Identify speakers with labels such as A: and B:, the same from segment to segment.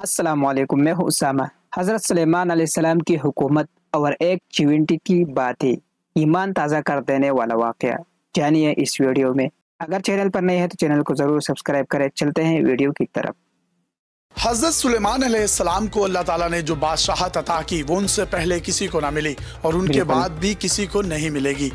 A: अस्सलामुअलैकुम, मैं हूँ उसामा। हज़रत सुलेमान अलैहिस्सलाम की हुकूमत और एक चिमटी की बातें, ईमान ताज़ा कर देने वाला वाक़या जानिए इस वीडियो में। अगर चैनल पर नए हैं तो चैनल को ज़रूर सब्सक्राइब करें। चलते हैं वीडियो की तरफ।
B: हज़रत सुलेमान अलैहिस्सलाम को अल्लाह ताला ने जो बादशाहत अता की वो उनसे पहले किसी को ना मिली और उनके
A: बिल्कुल।
B: बाद भी किसी को नहीं मिलेगी।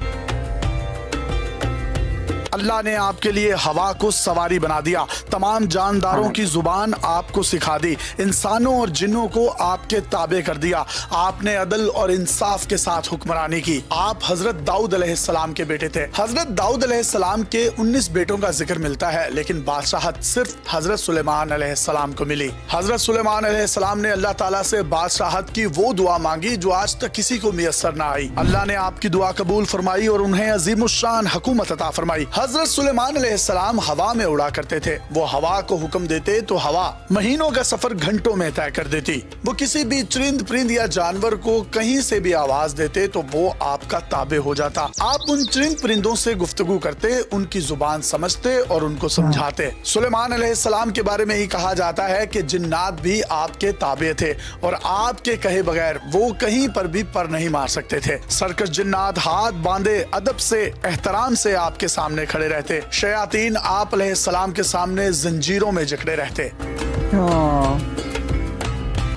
B: अल्लाह ने आपके लिए हवा को सवारी बना दिया, तमाम जानदारों की जुबान आपको सिखा दी, इंसानों और जिन्नों को आपके ताबे कर दिया। आपने अदल और इंसाफ के साथ हुक्मरानी की। आप हजरत दाऊद अलैहिस्सलाम के बेटे थे। हजरत दाऊद अलैहिस्सलाम के 19 बेटों का जिक्र मिलता है, लेकिन बादशाहत सिर्फ हजरत सुलेमान अलैहिस्सलाम को मिली। हजरत सुलेमान अलैहिस्सलाम ने अल्लाह ताला से बादशाहत की वो दुआ मांगी जो आज तक किसी को मियसर ना आई। अल्लाह ने आपकी दुआ कबूल फरमाई और उन्हें अजीमुशान हुकूमत अता फरमाई। हजरत सुलेमान अलैहिस्सलाम हवा में उड़ा करते थे। वो हवा को हुक्म देते तो हवा महीनों का सफर घंटों में तय कर देती। वो किसी भी चरिंद परिंद या जानवर को कहीं से भी आवाज देते तो वो आपका ताबे हो जाता। आप उन चरिंद परिंदों से गुफ्तगू करते, उनकी जुबान समझते और उनको समझाते। सुलेमान अलैहिस्सलाम के बारे में ही कहा जाता है कि जिन्नात भी आपके ताबे थे और आपके कहे बगैर वो कहीं पर भी पर नहीं मार सकते थे। सरकश जिन्नात हाथ बांधे अदब से एहतराम से आपके सामने खड़े रहते। शयातीन आप अलैहिस्सलाम के सामने जंजीरों में जकड़े रहते।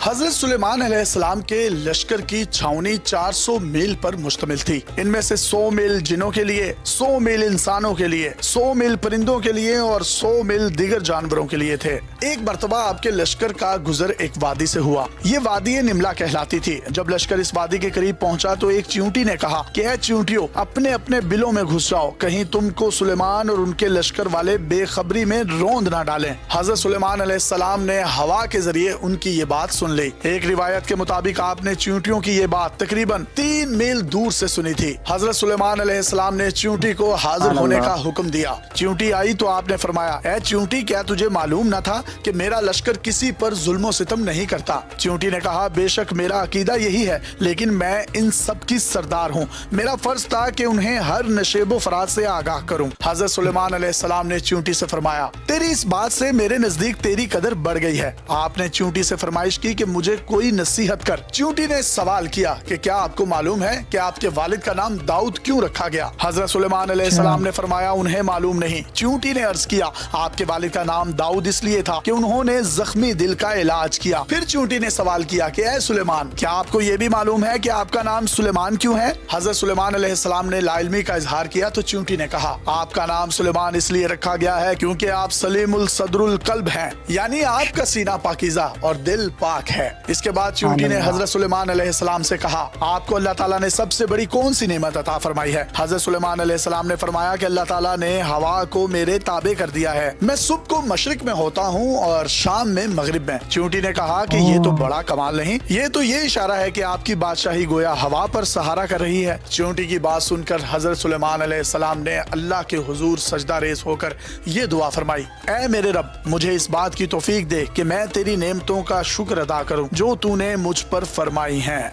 B: हजरत सुलेमान अलैहिस्सलाम के लश्कर की छावनी 400 मील पर मुश्तमिल थी। इनमें से 100 मील जिनों के लिए, 100 मील इंसानों के लिए, 100 मील परिंदों के लिए और 100 मील दीगर जानवरों के लिए थे। एक मर्तबा आपके लश्कर का गुजर एक वादी से हुआ। ये वादी निमला कहलाती थी। जब लश्कर इस वादी के करीब पहुंचा तो एक चींटी ने कहा कि ऐ चींटियों, अपने अपने बिलों में घुस जाओ, कहीं तुमको सुलेमान और उनके लश्कर वाले बेखबरी में रोंद ना डालें। हजरत सुलेमान अलैहिस्सलाम ने हवा के जरिए उनकी ये बात सुन ली। एक रिवायत के मुताबिक आपने चींटियों की ये बात तकरीबन 3 मील दूर से सुनी थी। हजरत सुलेमान अलैहिस्सलाम ने चींटी को हाजिर होने का हुक्म दिया। चींटी आई तो आपने फरमाया, ऐ चींटी, क्या तुझे मालूम न था कि मेरा लश्कर किसी पर जुल्म सितम नहीं करता? चींटी ने कहा, बेशक मेरा अकीदा यही है, लेकिन मैं इन सब की सरदार हूँ। मेरा फर्ज था कि उन्हें हर नशेबो फराज से आगाह करूँ। हजरत सुलेमान अलैहिस्सलाम ने चींटी से फरमाया, तेरी इस बात से मेरे नजदीक तेरी कदर बढ़ गई है। आपने चींटी से फरमाइश की कि मुझे कोई नसीहत कर। चींटी ने सवाल किया कि क्या आपको मालूम है कि आपके वालिद का नाम दाऊद क्यों रखा गया? हजरत सुलेमान अलैहिस्सलाम ने फरमाया, उन्हें मालूम नहीं। चींटी ने अर्ज किया, आपके वालिद का नाम दाऊद इसलिए था कि उन्होंने जख्मी दिल का इलाज किया। फिर चींटी ने सवाल किया कि ऐ सुलेमान, क्या आपको ये भी मालूम है कि आपका नाम सुलेमान क्यों है? हजरत सुलेमान अलैहिस्सलाम ने लाइल्मी का इजहार किया तो चींटी ने कहा, आपका नाम सुलेमान इसलिए रखा गया है क्योंकि आप सलीमुल सदरुल कल्ब हैं, यानी आपका सीना पाकीज़ा और दिल पाक है। इसके बाद चींटी ने हजरत सुलेमान अलैहिस्सलाम से कहा, आपको अल्लाह ताला ने सबसे बड़ी कौन सी नेमत अता फरमाई है? हजरत सुलेमान अलैहिस्सलाम ने फरमाया कि अल्लाह ताला ने हवा को मेरे ताबे कर दिया है। मैं सुबह को मशरिक में होता हूँ और शाम में मगरिब में। चींटी ने कहा कि ये तो बड़ा कमाल नहीं, ये तो ये इशारा है कि आपकी बादशाही गोया हवा पर सहारा कर रही है। चींटी की बात सुनकर हजरत सुलेमान अलैहिस्सलाम ने अल्लाह के हुजूर सजदा रेज़ होकर ये दुआ फरमाई, ऐ मेरे रब, मुझे इस बात की तौफीक दे कि मैं तेरी नेमतों का शुक्र अदा करूं जो तूने मुझ पर फरमाई हैं।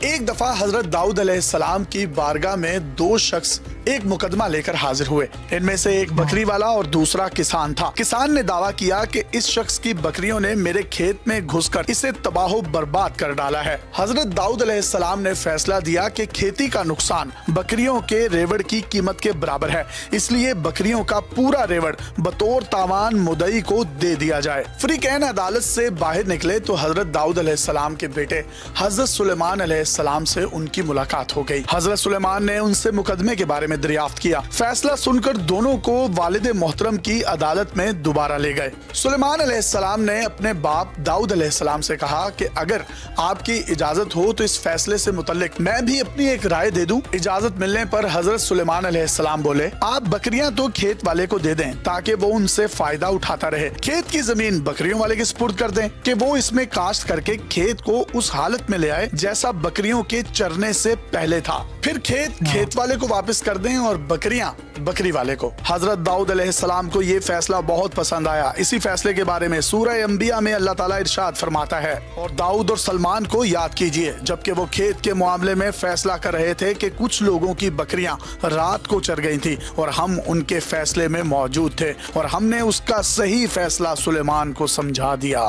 B: एक दफा हजरत दाऊद अलैहिस्सलाम की बारगाह में 2 शख्स एक मुकदमा लेकर हाजिर हुए। इनमें से एक बकरी वाला और दूसरा किसान था। किसान ने दावा किया कि इस शख्स की बकरियों ने मेरे खेत में घुसकर इसे तबाह बर्बाद कर डाला है। हजरत दाऊद अलैहिस्सलाम ने फैसला दिया कि खेती का नुकसान बकरियों के रेवड़ की कीमत के बराबर है, इसलिए बकरियों का पूरा रेवड़ बतौर तावान मुदई को दे दिया जाए। फरीकैन अदालत से बाहर निकले तो हजरत दाऊद अलैहिस्सलाम के बेटे हजरत सुलेमान अलैहिस्सलाम से उनकी मुलाकात हो गई। हजरत सुलेमान ने उनसे मुकदमे के बारे में दरियाफ्त किया। फैसला सुनकर दोनों को वालिद मोहतरम की अदालत में दोबारा ले गए। सुलेमान अलैहिस्सलाम ने अपने बाप दाऊद अलैहिस्सलाम से कहा कि अगर आपकी इजाजत हो तो इस फैसले से मुतल्लिक मैं भी अपनी एक राय दे दूं। इजाजत मिलने पर हजरत सुलेमान अलैहिस्सलाम बोले, आप बकरियां तो खेत वाले को दे दें ताकि वो उनसे फायदा उठाता रहे। खेत की जमीन बकरियों वाले के सुपुर्द कर दें कि वो इसमें काश्त करके खेत को उस हालत में ले आए जैसा बकरियों के चरने से पहले था। फिर खेत वाले को वापस कर दें और बकरियां बकरी वाले को। हजरत दाऊद अलैहिस्सलाम को ये फैसला बहुत पसंद आया। इसी फैसले के बारे में सूरह अंबिया में अल्लाह ताला इरशाद फरमाता है, और दाऊद और सलमान को याद कीजिए जबकि वो खेत के मामले में फैसला कर रहे थे कि कुछ लोगों की बकरियां रात को चर गई थी और हम उनके फैसले में मौजूद थे और हमने उसका सही फैसला सुलेमान को समझा दिया।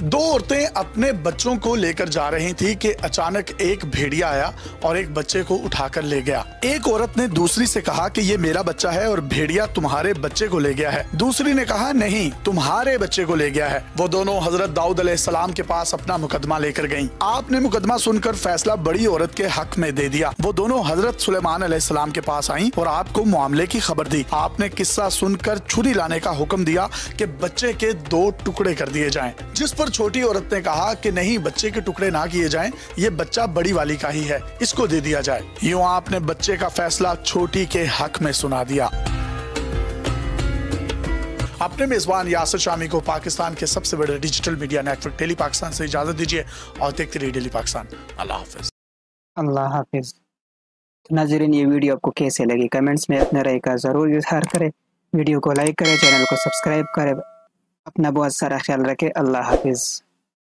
B: दो औरतें अपने बच्चों को लेकर जा रही थी कि अचानक एक भेड़िया आया और एक बच्चे को उठाकर ले गया। एक औरत ने दूसरी से कहा कि ये मेरा बच्चा है और भेड़िया तुम्हारे बच्चे को ले गया है। दूसरी ने कहा नहीं, तुम्हारे बच्चे को ले गया है। वो दोनों हजरत दाऊद अलैहिस्सलाम के पास अपना मुकदमा लेकर गईं। आपने मुकदमा सुनकर फैसला बड़ी औरत के हक में दे दिया। वो दोनों हजरत सुलेमान अलैहिस्सलाम के पास आईं और आपको मामले की खबर दी। आपने किस्सा सुनकर छुरी लाने का हुक्म दिया कि बच्चे के 2 टुकड़े कर दिए जाएं, जिस पर छोटी औरत ने कहा कि नहीं, बच्चे के टुकड़े ना किए जाएं, ये बच्चा बड़ी वाली का ही है, इसको दे दिया जाए। यूं आपने बच्चे का फैसला छोटी के हक में सुना दिया। अपने मेजबान यासिर शामी को पाकिस्तान के सबसे बड़े digital media network daily Pakistan से इजाजत दीजिए और देखते रहिए डेली पाकिस्तान। अल्लाह हाफिज।
A: अल्लाह हाफिज। तो नाज़रीन, ये वीडियो आपको कैसे लगी कमेंट्स में अपने राय का जरूर इजहार करें। वीडियो को लाइक करें, चैनल को सब्सक्राइब करें। अपना बहुत सारा ख्याल रखें। अल्लाह हाफिज।